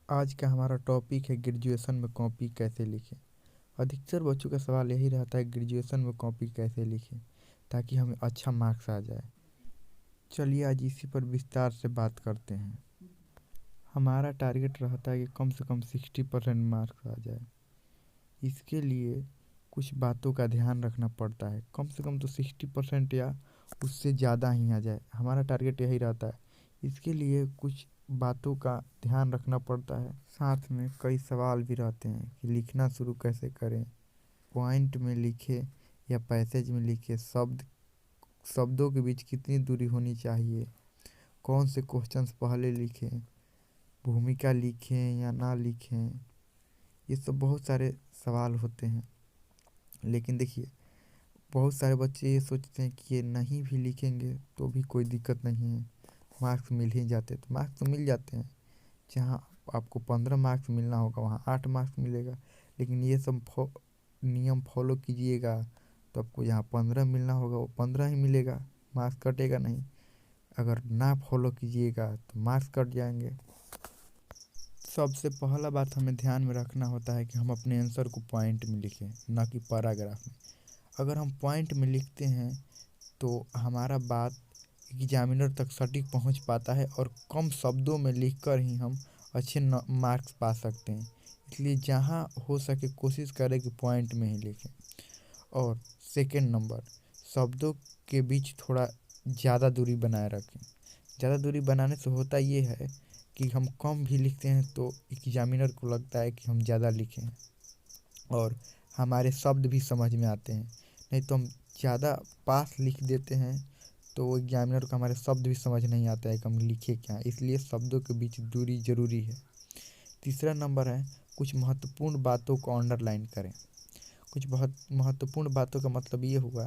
आज का हमारा टॉपिक है ग्रेजुएशन में कॉपी कैसे लिखें। अधिकतर बच्चों का सवाल यही रहता है ग्रेजुएशन में कॉपी कैसे लिखें ताकि हमें अच्छा मार्क्स आ जाए। चलिए आज इसी पर विस्तार से बात करते हैं। हमारा टारगेट रहता है कि कम से कम 60% मार्क्स आ जाए। इसके लिए कुछ बातों का ध्यान रखना पड़ता है, कम से कम तो 60% या उससे ज़्यादा ही आ जाए, हमारा टारगेट यही रहता है। इसके लिए कुछ बातों का ध्यान रखना पड़ता है, साथ में कई सवाल भी रहते हैं कि लिखना शुरू कैसे करें, पॉइंट में लिखे या पैसेज में लिखे, शब्दों के बीच कितनी दूरी होनी चाहिए, कौन से क्वेश्चंस पहले लिखें, भूमिका लिखें या ना लिखें। ये सब बहुत सारे सवाल होते हैं। लेकिन देखिए, बहुत सारे बच्चे ये सोचते हैं कि ये नहीं भी लिखेंगे तो भी कोई दिक्कत नहीं है, मार्क्स मिल ही जाते। तो मार्क्स तो मिल जाते हैं, जहाँ आपको 15 मार्क्स मिलना होगा वहाँ 8 मार्क्स मिलेगा। लेकिन ये सब नियम फॉलो कीजिएगा तो आपको जहाँ 15 मिलना होगा वो 15 ही मिलेगा, मार्क्स कटेगा नहीं। अगर ना फॉलो कीजिएगा तो मार्क्स कट जाएंगे। सबसे पहला बात हमें ध्यान में रखना होता है कि हम अपने आंसर को पॉइंट में लिखें, ना कि पैराग्राफ में। अगर हम पॉइंट में लिखते हैं तो हमारा बात एग्जामिनर तक सटीक पहुंच पाता है और कम शब्दों में लिखकर ही हम अच्छे मार्क्स पा सकते हैं। इसलिए जहां हो सके कोशिश करें कि पॉइंट में ही लिखें। और सेकंड नंबर, शब्दों के बीच थोड़ा ज़्यादा दूरी बनाए रखें। ज़्यादा दूरी बनाने से होता ये है कि हम कम भी लिखते हैं तो एग्जामिनर को लगता है कि हम ज़्यादा लिखे हैं और हमारे शब्द भी समझ में आते हैं। नहीं तो हम ज़्यादा पास लिख देते हैं तो एग्जामिनर को हमारे शब्द भी समझ नहीं आता है कि हम लिखे क्या हैं। इसलिए शब्दों के बीच दूरी ज़रूरी है। तीसरा नंबर है, कुछ महत्वपूर्ण बातों को अंडरलाइन करें। कुछ बहुत महत्वपूर्ण बातों का मतलब ये हुआ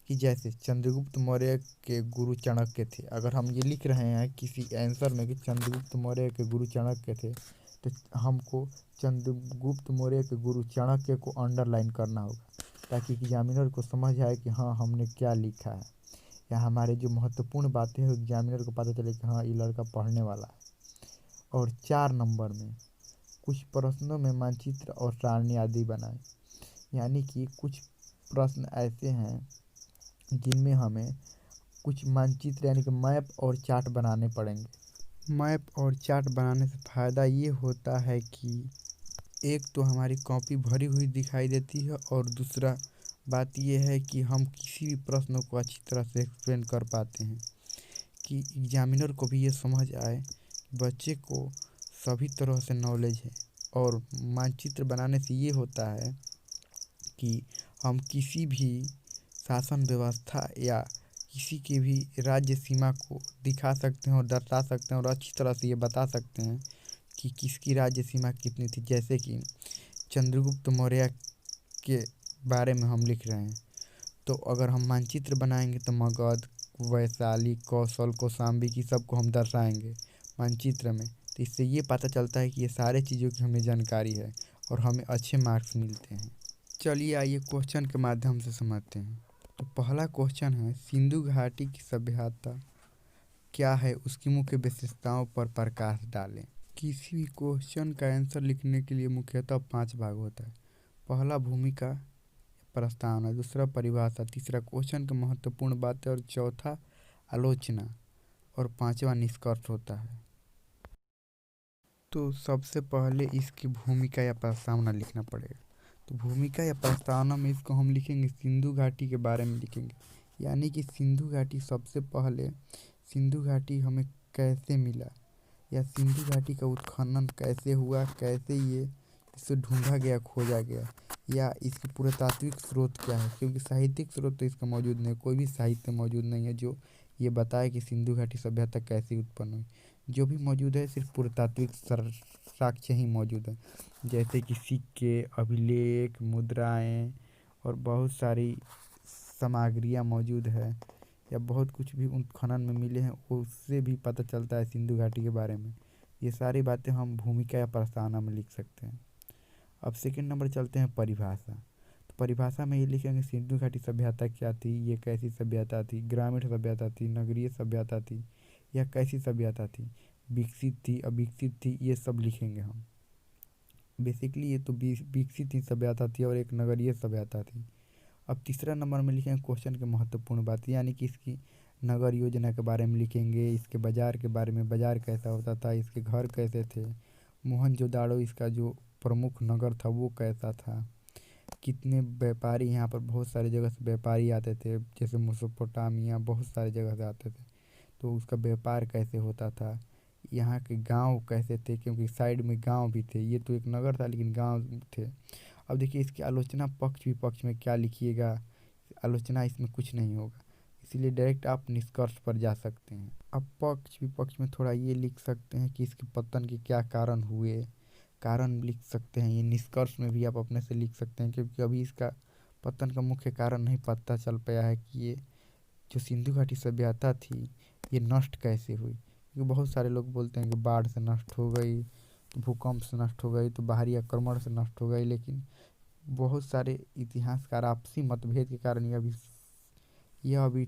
कि जैसे चंद्रगुप्त मौर्य के गुरु चाणक्य थे। अगर हम ये लिख रहे हैं किसी आंसर में कि चंद्रगुप्त मौर्य के गुरु चाणक्य थे, तो हमको चंद्रगुप्त मौर्य के गुरु चाणक्य को अंडरलाइन करना होगा ताकि एग्जामिनर को समझ आए कि हाँ हमने क्या लिखा है, या हमारे जो महत्वपूर्ण बातें हैं एग्जामिनर को पता चले कि हाँ ये लड़का पढ़ने वाला है। और 4 नंबर में कुछ प्रश्नों में मानचित्र और सारणी आदि बनाएं। यानी कि कुछ प्रश्न ऐसे हैं जिनमें हमें कुछ मानचित्र यानी कि मैप और चार्ट बनाने पड़ेंगे। मैप और चार्ट बनाने से फ़ायदा ये होता है कि एक तो हमारी कॉपी भरी हुई दिखाई देती है और दूसरा बात यह है कि हम किसी भी प्रश्न को अच्छी तरह से एक्सप्लेन कर पाते हैं कि एग्जामिनर को भी ये समझ आए बच्चे को सभी तरह से नॉलेज है। और मानचित्र बनाने से ये होता है कि हम किसी भी शासन व्यवस्था या किसी के भी राज्य सीमा को दिखा सकते हैं और दर्शा सकते हैं और अच्छी तरह से ये बता सकते हैं कि किसकी राज्य सीमा कितनी थी। जैसे कि चंद्रगुप्त मौर्य के बारे में हम लिख रहे हैं, तो अगर हम मानचित्र बनाएंगे तो मगध, वैशाली, कौशल, कौशाम्बी की सबको हम दर्शाएंगे मानचित्र में। तो इससे ये पता चलता है कि ये सारे चीज़ों की हमें जानकारी है और हमें अच्छे मार्क्स मिलते हैं। चलिए आइए क्वेश्चन के माध्यम से समझते हैं। तो पहला क्वेश्चन है, सिंधु घाटी की सभ्यता क्या है, उसकी मुख्य विशेषताओं पर प्रकाश डालें। किसी भी क्वेश्चन का आंसर लिखने के लिए मुख्यतः 5 भाग होता है। पहला भूमिका, प्रस्तावना, दूसरा परिभाषा, तीसरा क्वेश्चन की महत्वपूर्ण बातें और चौथा आलोचना और पांचवा निष्कर्ष होता है। तो सबसे पहले इसकी भूमिका या प्रस्तावना लिखना पड़ेगा। तो भूमिका या प्रस्तावना में इसको हम लिखेंगे सिंधु घाटी के बारे में लिखेंगे। यानी कि सिंधु घाटी, सबसे पहले सिंधु घाटी हमें कैसे मिला या सिंधु घाटी का उत्खनन कैसे हुआ, कैसे ये इसे ढूंढा गया, खोजा गया, या इसकी पुरातात्विक स्रोत क्या है। क्योंकि साहित्यिक स्रोत तो इसका मौजूद नहीं, कोई भी साहित्य मौजूद नहीं है जो ये बताए कि सिंधु घाटी सभ्यता कैसे उत्पन्न हुई। जो भी मौजूद है सिर्फ पुरातात्विक साक्ष्य ही मौजूद है, जैसे कि सिक्के, अभिलेख, मुद्राएं और बहुत सारी सामग्रियाँ मौजूद है, या बहुत कुछ भी उत्खनन में मिले हैं उससे भी पता चलता है सिंधु घाटी के बारे में। ये सारी बातें हम भूमिका या प्रस्तावना में लिख सकते हैं। अब सेकंड नंबर चलते हैं परिभाषा। तो परिभाषा में ये लिखेंगे सिंधु घाटी सभ्यता क्या थी, ये कैसी सभ्यता थी, ग्रामीण सभ्यता थी, नगरीय सभ्यता थी, या कैसी सभ्यता थी। विकसित थी, अविकसित थी, ये सब लिखेंगे हम। बेसिकली ये तो विकसित ही सभ्यता थी और एक नगरीय सभ्यता थी। अब तीसरा नंबर में लिखेंगे क्वेश्चन के महत्वपूर्ण बात, यानी कि इसकी नगर योजना के बारे में लिखेंगे, इसके बाजार के बारे में, बाजार कैसा होता था, इसके घर कैसे थे, मोहनजोदाड़ो इसका जो प्रमुख नगर था वो कैसा था, कितने व्यापारी यहाँ पर, बहुत सारी जगह से व्यापारी आते थे, जैसे मेसोपोटामिया, बहुत सारी जगह से आते थे, तो उसका व्यापार कैसे होता था, यहाँ के गांव कैसे थे, क्योंकि साइड में गांव भी थे, ये तो एक नगर था लेकिन गांव थे। अब देखिए इसकी आलोचना पक्ष विपक्ष में क्या लिखिएगा, आलोचना इसमें कुछ नहीं होगा, इसीलिए डायरेक्ट आप निष्कर्ष पर जा सकते हैं। अब पक्ष विपक्ष में थोड़ा ये लिख सकते हैं कि इसके पतन के क्या कारण हुए, कारण लिख सकते हैं। ये निष्कर्ष में भी आप अपने से लिख सकते हैं, क्योंकि अभी इसका पतन का मुख्य कारण नहीं पता चल पाया है कि ये जो सिंधु घाटी सभ्यता थी ये नष्ट कैसे हुई। क्योंकि बहुत सारे लोग बोलते हैं कि बाढ़ से नष्ट हो गई, तो भूकंप से नष्ट हो गई, तो बाहरी आक्रमण से नष्ट हो गई, लेकिन बहुत सारे इतिहासकार आपसी मतभेद के कारण यह अभी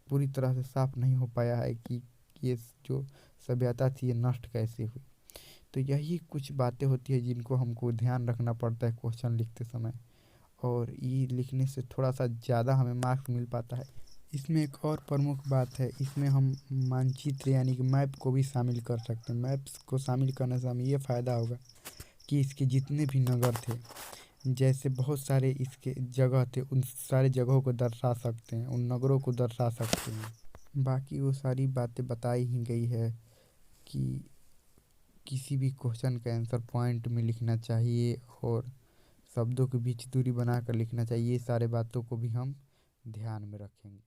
पूरी तरह से साफ नहीं हो पाया है कि ये जो सभ्यता थी ये नष्ट कैसे हुई। तो यही कुछ बातें होती है जिनको हमको ध्यान रखना पड़ता है क्वेश्चन लिखते समय, और ये लिखने से थोड़ा सा ज़्यादा हमें मार्क्स मिल पाता है। इसमें एक और प्रमुख बात है, इसमें हम मानचित्र यानी कि मैप को भी शामिल कर सकते हैं। मैप्स को शामिल करने से हमें ये फ़ायदा होगा कि इसके जितने भी नगर थे, जैसे बहुत सारे इसके जगह थे, उन सारे जगहों को दर्शा सकते हैं, उन नगरों को दर्शा सकते हैं। बाकी वो सारी बातें बताई ही गई है कि किसी भी क्वेश्चन का आंसर पॉइंट में लिखना चाहिए और शब्दों के बीच दूरी बनाकर लिखना चाहिए। ये सारे बातों को भी हम ध्यान में रखेंगे।